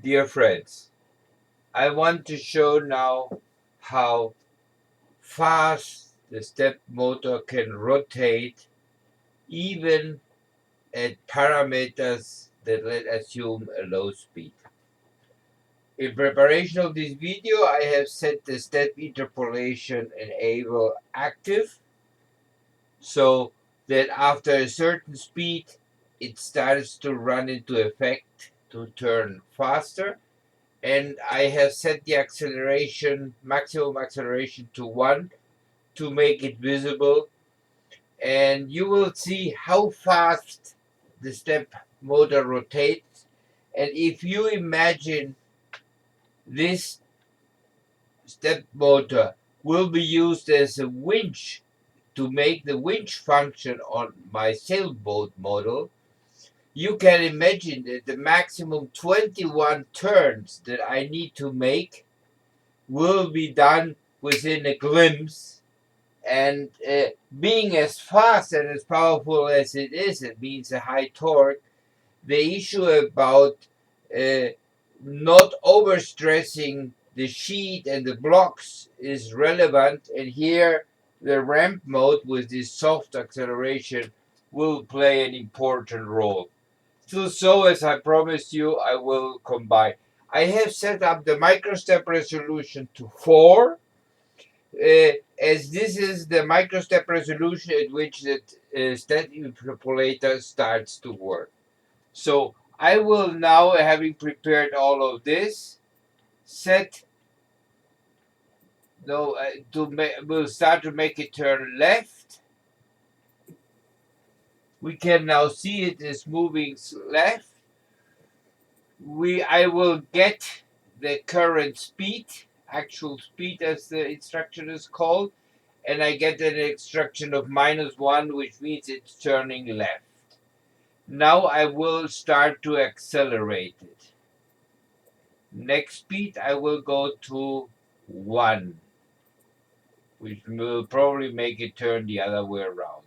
Dear friends, I want to show now how fast the step motor can rotate even at parameters that let's assume a low speed. In preparation of this video, I have set the step interpolation enable active so that after a certain speed it starts to run into effect to turn faster. And I have set the acceleration, maximum acceleration to 1 to make it visible. And you will see how fast the step motor rotates. And if you imagine this step motor will be used as a winch to make the winch function on my sailboat model, you can imagine that the maximum 21 turns that I need to make will be done within a glimpse. And being as fast and as powerful as it means a high torque. The issue about uh, not overstressing the sheet and the blocks is relevant, and here the ramp mode with this soft acceleration will play an important role. So as I promised you, I will combine. I have set up the microstep resolution to 4, as this is the microstep resolution at which the step interpolator starts to work. So I will now, having prepared all of this, set no we'll start to make it turn left. We can now see it is moving left. I will get the current speed, actual speed as the instruction is called, and I get an instruction of -1, which means it's turning left. Now I will start to accelerate it. Next speed I will go to 1, which will probably make it turn the other way around.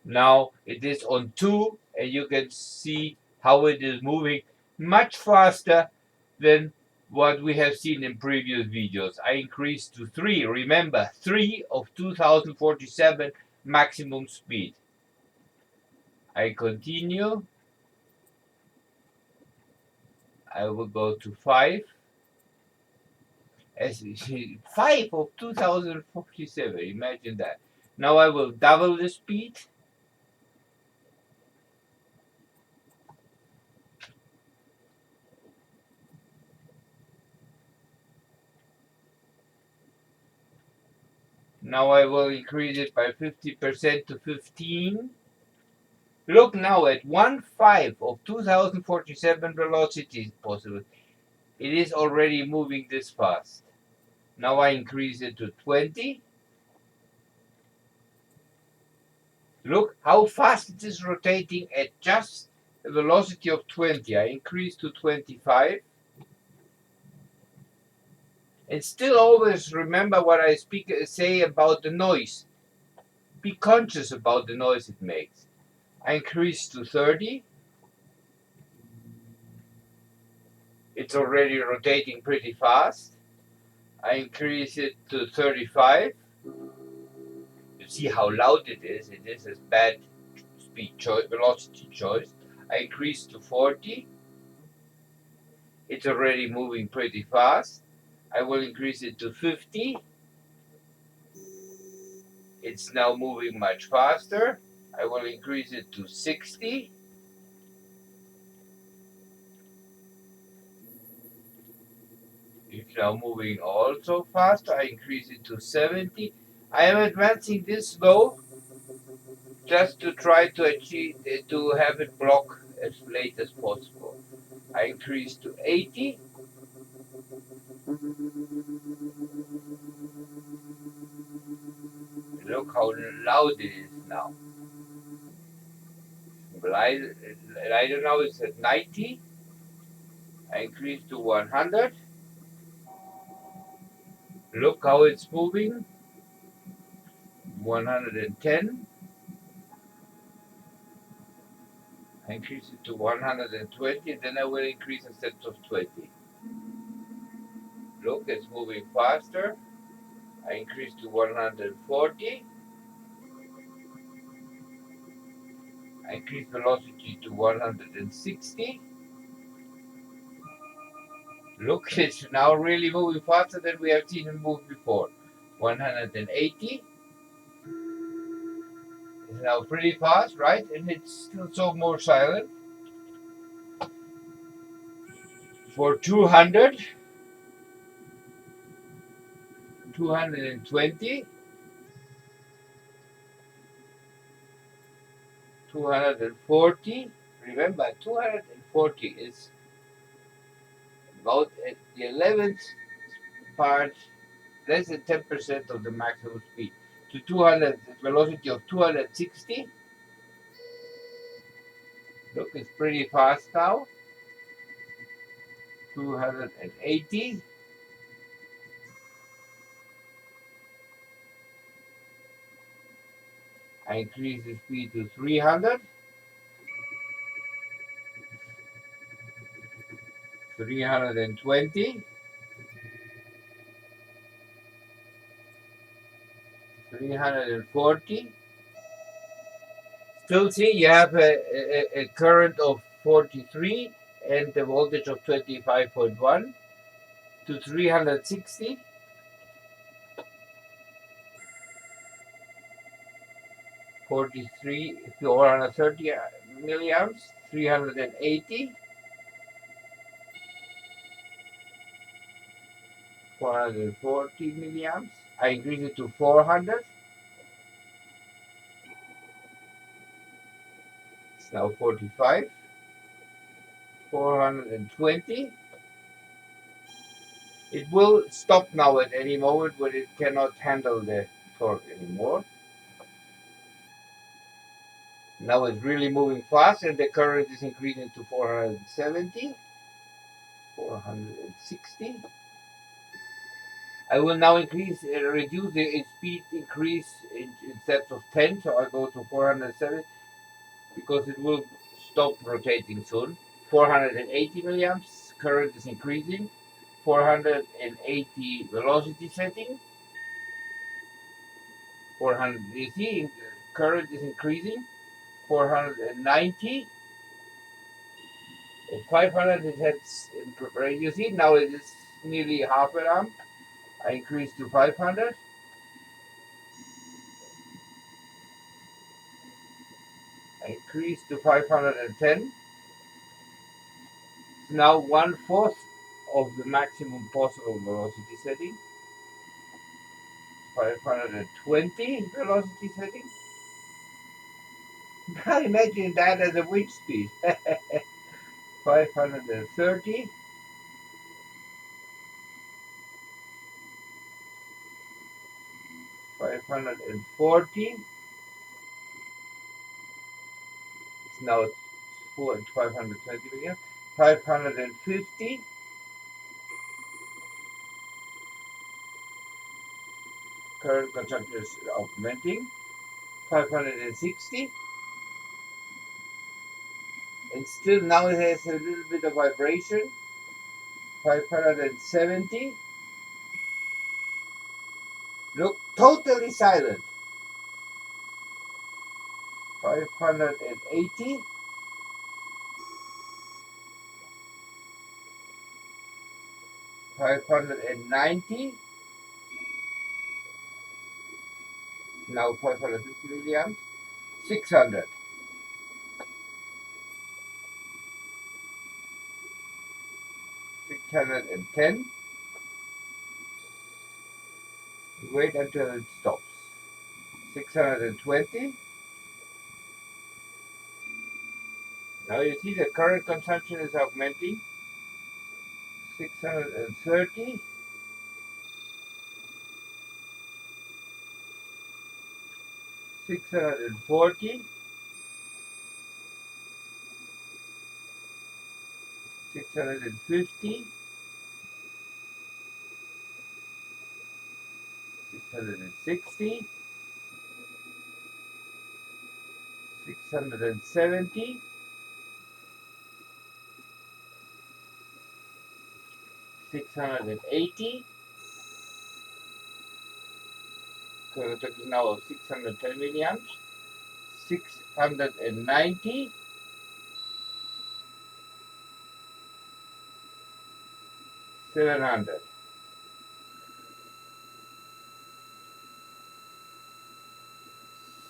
Now it is on 2, and you can see how it is moving much faster than what we have seen in previous videos. I increased to 3. Remember, 3 of 2047 maximum speed. I continue. I will go to 5. As 5 of 2047. Imagine that. Now I will double the speed. Now I will increase it by 50% to 15. Look now at 1/5 of 2047 velocity possible. It is already moving this fast. Now I increase it to 20. Look how fast it is rotating at just a velocity of 20. I increase to 25. And still always remember what I say about the noise. Be conscious about the noise it makes. I increase to 30. It's already rotating pretty fast. I increase it to 35. You see how loud it is. It is a bad speed choice, velocity choice. I increase to 40. It's already moving pretty fast. I will increase it to 50. It's now moving much faster. I will increase it to 60. It's now moving also faster. I increase it to 70. I am advancing this slow just to try to achieve to have it block as late as possible. I increase to 80. Look how loud it is now. I don't know, it's at 90. I increase to 100. Look how it's moving. 110. I increase it to 120, and then I will increase in steps of 20. Look, it's moving faster. I increase to 140. I increase velocity to 160. Look, it's now really moving faster than we have seen it move before. 180. It's now pretty fast, right? And it's still so more silent. For 200, 220, 240. Remember, 240 is about at the 11th part, less than 10% of the maximum speed. To 200, velocity of 260. Look, it's pretty fast now. 280. I increase the speed to 300. 320. 340. Still see you have a current of 43 and the voltage of 25.1 to 360. 43, 430 milliamps. 380. 440 milliamps. I increase it to 400. It's now 45. 420. It will stop now at any moment when it cannot handle the torque anymore. Now it's really moving fast and the current is increasing to 470, 460. I will now reduce the speed increase in steps of 10, so I go to 470 because it will stop rotating soon. 480 milliamps, current is increasing. 480 velocity setting. 400, you see, current is increasing. 490. At 500 it heads in preparation. You see, now it is nearly half an amp. I increase to 500. I increase to 510. It's now 1/4 of the maximum possible velocity setting. 520 velocity setting. Now imagine that as a wind speed. 530. 540. It's now 520 million. 550. Current consumption is augmenting. 560. And still now it has a little bit of vibration. 570. Look, totally silent. 580. 590. Now 550 milliamps. 600. 610. Wait until it stops. 620. Now you see the current consumption is augmenting. 630. 640. 650. 660. 670, 680, current is now of 610 milliamps, 690, 700,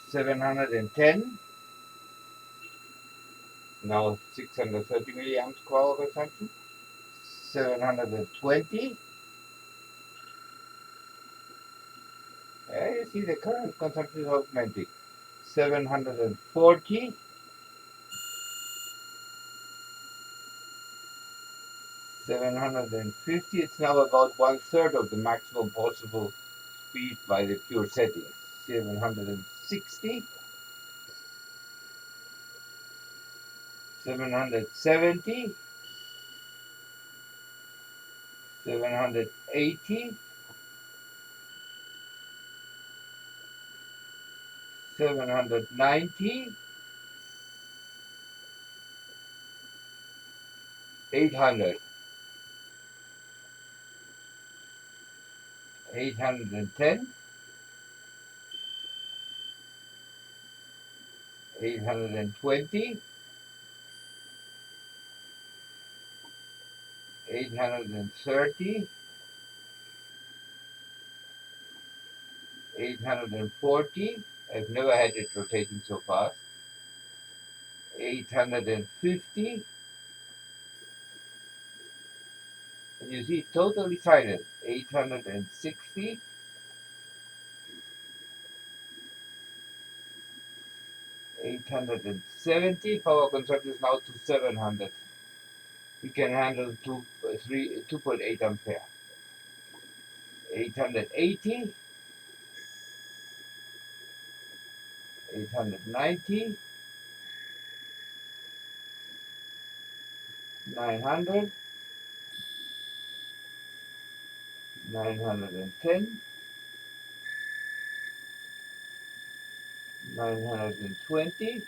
710, now 630 milliamps power consumption, 720. You see the current consumption is augmenting. 740, 750. It's now about 1/3 of the maximum possible speed by the pure settings. 760, 770, 780, 790, 800, 810, 820, 830, 840. I've never had it rotating so fast. 850. And you see, totally silent. 860. 870. Power consumption is now to 700. We can handle 2.8 ampere. 880. 890. 900. 910. 920.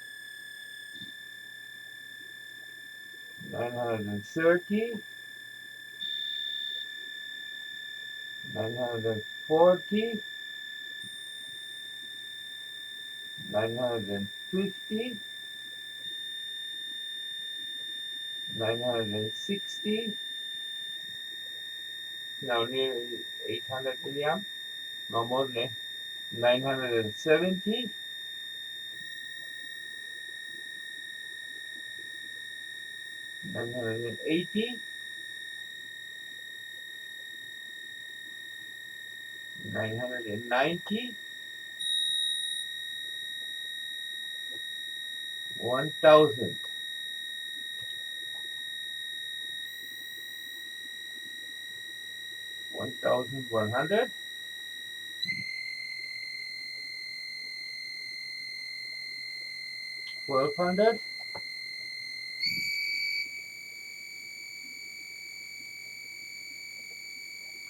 930. 940. 950. 960. Now nearly 800 milliamp. No more than 970. 980. 990. 1000. 1100. 1200.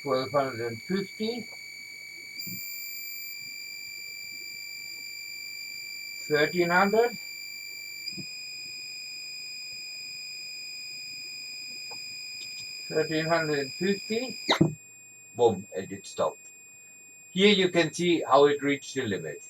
1250. 1300. 1350. Boom, and it stopped. Here you can see how it reached the limit.